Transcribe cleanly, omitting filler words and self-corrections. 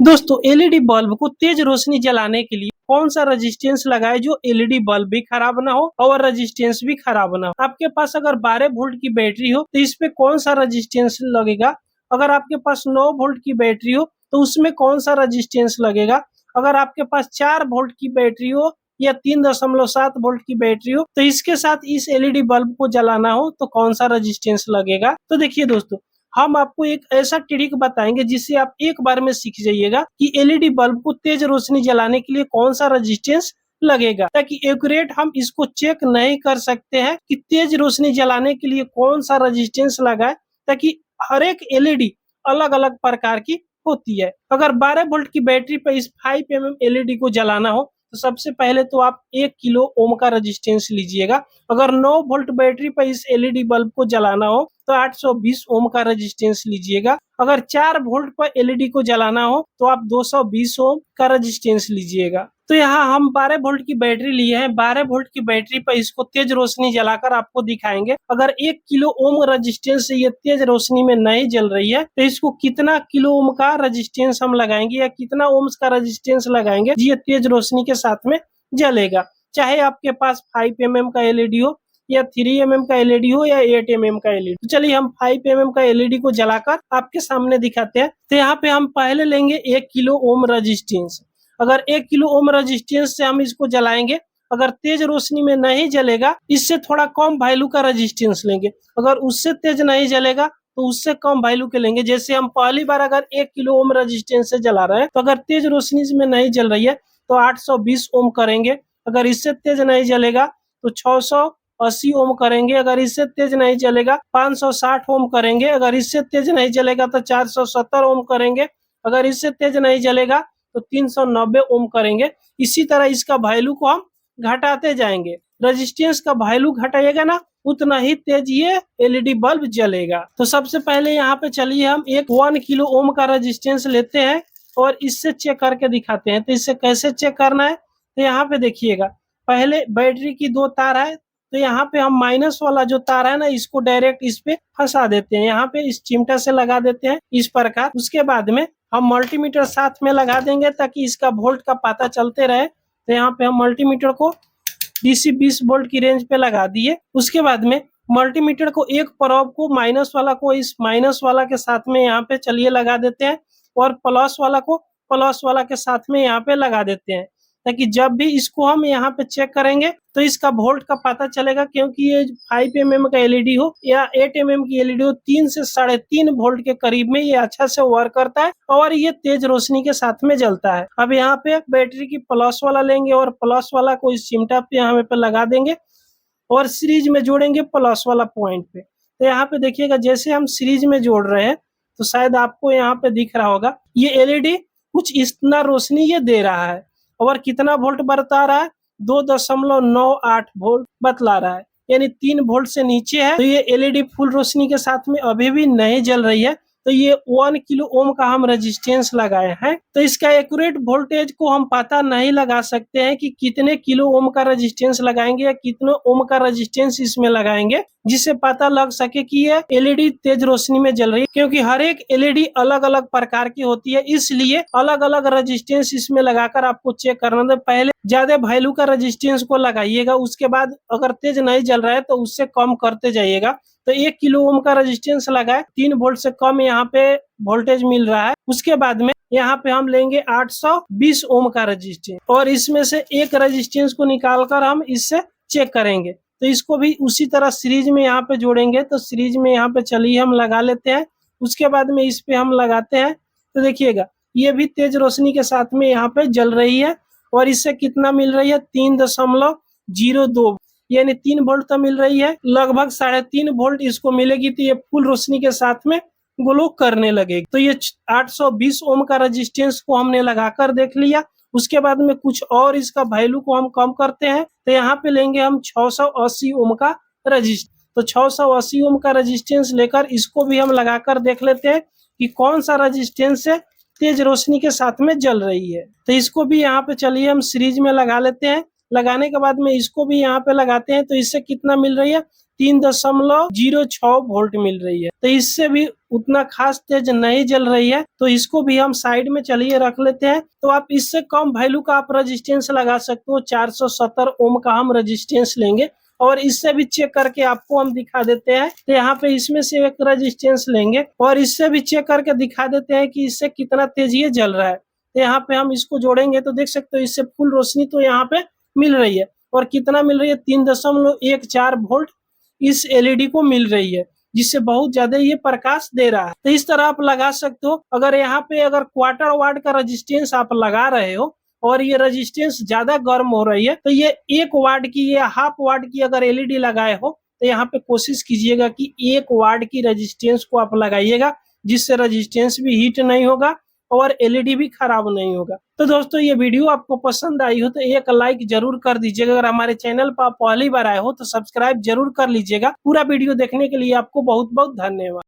दोस्तों LED bulb को तेज रोशनी जलाने के लिए कौन सा रेजिस्टेंस लगाए जो एलईडी बल्ब भी खराब ना हो और रेजिस्टेंस भी खराब ना हो। आपके पास अगर 12 वोल्ट की बैटरी हो तो इस पे कौन सा रेजिस्टेंस लगेगा। अगर आपके पास 9 वोल्ट की बैटरी हो तो उसमें कौन सा रेजिस्टेंस लगेगा। अगर आपके पास 4 वोल्ट की बैटरी हो या 3.7 वोल्ट की बैटरी हो तो इसके साथ इस एलईडी बल्ब को जलाना हो तो कौन सा रेजिस्टेंस लगेगा। तो देखिए दोस्तों, हम आपको एक ऐसा ट्रिक बताएंगे जिससे आप एक बार में सीख जाइएगा कि एलईडी बल्ब को तेज रोशनी जलाने के लिए कौन सा रेजिस्टेंस लगेगा, ताकि एक्यूरेट हम इसको चेक नहीं कर सकते हैं कि तेज रोशनी जलाने के लिए कौन सा रेजिस्टेंस लगा है, ताकि हर एक एलईडी अलग अलग प्रकार की होती है। अगर 12 वोल्ट की बैटरी पर इस 5 mm एलईडी को जलाना हो तो सबसे पहले तो आप 1 किलो ओम का रेजिस्टेंस लीजिएगा। अगर 9 वोल्ट बैटरी पर इस एलईडी बल्ब को जलाना हो तो 820 ओम का रेजिस्टेंस लीजिएगा। अगर 4 वोल्ट पर एलईडी को जलाना हो तो आप 220 ओम का रेजिस्टेंस लीजिएगा। तो यहाँ हम 12 वोल्ट की बैटरी लिए हैं। 12 वोल्ट की बैटरी पर इसको तेज रोशनी जलाकर आपको दिखाएंगे। अगर 1 किलो ओम रेजिस्टेंस से ये तेज रोशनी में नहीं जल रही है तो इसको कितना किलो ओम का रेजिस्टेंस हम लगाएंगे या कितना ओम्स का रेजिस्टेंस लगाएंगे ये तेज रोशनी के साथ में जलेगा। चाहे आपके पास 5 mm का एलईडी हो या 3 mm का एलईडी हो या 8 mm का एलईडी। तो चलिए हम 5 mm का एलईडी को जलाकर आपके सामने दिखाते हैं। तो यहाँ पे हम पहले लेंगे 1 किलो ओम रेजिस्टेंस। अगर 1 किलो ओम रेजिस्टेंस से हम इसको जलाएंगे, अगर तेज रोशनी में नहीं जलेगा, इससे थोड़ा कम वैल्यू का रेजिस्टेंस लेंगे। अगर उससे तेज नहीं जलेगा तो उससे कम वैल्यू के लेंगे। जैसे हम पहली बार अगर 1 किलो ओम रेजिस्टेंस से जला रहे हैं तो अगर तेज रोशनी में नहीं जल रही है तो 820 ओम करेंगे। अगर इससे तेज नहीं जलेगा तो 680 ओम करेंगे। अगर इससे तेज नहीं चलेगा 560 ओम करेंगे। अगर इससे तेज नहीं चलेगा तो 470 ओम करेंगे। अगर इससे तेज नहीं चलेगा तो 390 ओम करेंगे। इसी तरह इसका वैल्यू को हम घटाते जाएंगे। रेजिस्टेंस का वैल्यू घटाइएगा ना, उतना ही तेज ये एलईडी बल्ब जलेगा। तो सबसे पहले यहाँ पे चलिए हम एक 1 किलो ओम का रेजिस्टेंस लेते हैं और इससे चेक करके दिखाते हैं। तो इससे कैसे चेक करना है, तो यहाँ पे देखिएगा, पहले बैटरी की 2 तार है तो यहाँ पे हम माइनस वाला जो तार है ना, इसको डायरेक्ट इस पे फंसा देते हैं। यहाँ पे इस चिमटा से लगा देते हैं इस प्रकार। उसके बाद में हम मल्टीमीटर साथ में लगा देंगे ताकि इसका वोल्ट का पता चलते रहे। तो यहाँ पे हम मल्टीमीटर को डीसी 20 वोल्ट की रेंज पे लगा दिए। उसके बाद में मल्टीमीटर को एक प्रोब को माइनस वाला को इस माइनस वाला के साथ में यहाँ पे चलिए लगा देते हैं और प्लस वाला को प्लस वाला के साथ में यहाँ पे लगा देते हैं, ताकि जब भी इसको हम यहाँ पे चेक करेंगे तो इसका वोल्ट का पता चलेगा। क्योंकि ये 5 mm का एलईडी हो या 8 mm की एलईडी हो, 3 से 3.5 वोल्ट के करीब में ये अच्छा से वर्क करता है और ये तेज रोशनी के साथ में जलता है। अब यहाँ पे बैटरी की प्लस वाला लेंगे और प्लस वाला को इस चिमटा पे यहाँ पे लगा देंगे और सीरीज में जोड़ेंगे प्लस वाला पॉइंट पे। तो यहाँ पे देखिएगा, जैसे हम सीरीज में जोड़ रहे हैं तो शायद आपको यहाँ पे दिख रहा होगा, ये एलईडी कुछ इतना रोशनी ये दे रहा है और कितना वोल्ट बता रहा है, 2.98 वोल्ट बतला रहा है, यानी 3 वोल्ट से नीचे है। तो ये एलईडी फुल रोशनी के साथ में अभी भी नहीं जल रही है। तो ये 1 किलो ओम का हम रेजिस्टेंस लगाए हैं। तो इसका एक्यूरेट वोल्टेज को हम पता नहीं लगा सकते हैं कि कितने किलो ओम का रेजिस्टेंस लगाएंगे या कितने ओम का रेजिस्टेंस इसमें लगाएंगे, जिससे पता लग सके कि ये एलईडी तेज रोशनी में जल रही है। क्योंकि हर एक एलईडी अलग अलग प्रकार की होती है, इसलिए अलग अलग रेजिस्टेंस इसमें लगाकर आपको चेक करना है। पहले ज्यादा वैल्यू का रेजिस्टेंस को लगाइएगा, उसके बाद अगर तेज नहीं जल रहा है तो उससे कम करते जाइएगा। तो 1 किलो ओम का रेजिस्टेंस लगाए, 3 वोल्ट से कम यहाँ पे वोल्टेज मिल रहा है। उसके बाद में यहाँ पे हम लेंगे 820 ओम का रेजिस्टेंस और इसमें से एक रेजिस्टेंस को निकालकर हम इससे चेक करेंगे। तो इसको भी उसी तरह सीरीज में यहाँ पे जोड़ेंगे। तो सीरीज में यहाँ पे चलिए हम लगा लेते हैं। उसके बाद में इस पे हम लगाते हैं तो देखिएगा, ये भी तेज रोशनी के साथ में यहाँ पे जल रही है और इससे कितना मिल रही है, 3.02, यानी 3 वोल्ट तो मिल रही है। लगभग 3.5 वोल्ट इसको मिलेगी तो ये फुल रोशनी के साथ में ग्लो करने लगेगी। तो ये 820 ओम का रेजिस्टेंस को हमने लगाकर देख लिया। उसके बाद में कुछ और इसका वैल्यू को हम कम करते हैं। तो यहाँ पे लेंगे हम 680 ओम का रेजिस्टेंस। तो 680 ओम का रेजिस्टेंस लेकर इसको भी हम लगाकर देख लेते हैं कि कौन सा रेजिस्टेंस से तेज रोशनी के साथ में जल रही है। तो इसको भी यहाँ पे चलिए हम सीरीज में लगा लेते हैं। लगाने के बाद में इसको भी यहाँ पे लगाते हैं तो इससे कितना मिल रही है, 3.06 वोल्ट मिल रही है। तो इससे भी उतना खास तेज नहीं जल रही है, तो इसको भी हम साइड में चलिए रख लेते हैं। तो आप इससे कम वैल्यू का आप रेजिस्टेंस लगा सकते हो। 470 ओम का हम रेजिस्टेंस लेंगे और इससे भी चेक करके आपको हम दिखा देते हैं। तो यहाँ पे इसमें से एक रेजिस्टेंस लेंगे और इससे भी चेक करके दिखा देते हैं कि इससे कितना तेज ये जल रहा है। तो यहाँ पे हम इसको जोड़ेंगे तो देख सकते हो इससे फुल रोशनी तो यहाँ पे मिल रही है। और कितना मिल रही है? 3.14 वोल्ट इस एलईडी को मिल रही है, जिससे बहुत ज्यादा ये प्रकाश दे रहा है। तो इस तरह आप लगा सकते हो। अगर यहाँ पे अगर क्वार्टर वाट का रेजिस्टेंस आप लगा रहे हो और ये रेजिस्टेंस ज्यादा गर्म हो रही है, तो ये 1 वाट की या हाफ वाट की अगर एलईडी लगाए हो तो यहाँ पे कोशिश कीजिएगा कि 1 वाट की रेजिस्टेंस को आप लगाइएगा, जिससे रेजिस्टेंस भी हीट नहीं होगा और एलईडी भी खराब नहीं होगा। तो दोस्तों ये वीडियो आपको पसंद आई हो तो एक लाइक जरूर कर दीजिएगा। अगर हमारे चैनल पर आप पहली बार आए हो तो सब्सक्राइब जरूर कर लीजिएगा। पूरा वीडियो देखने के लिए आपको बहुत बहुत धन्यवाद।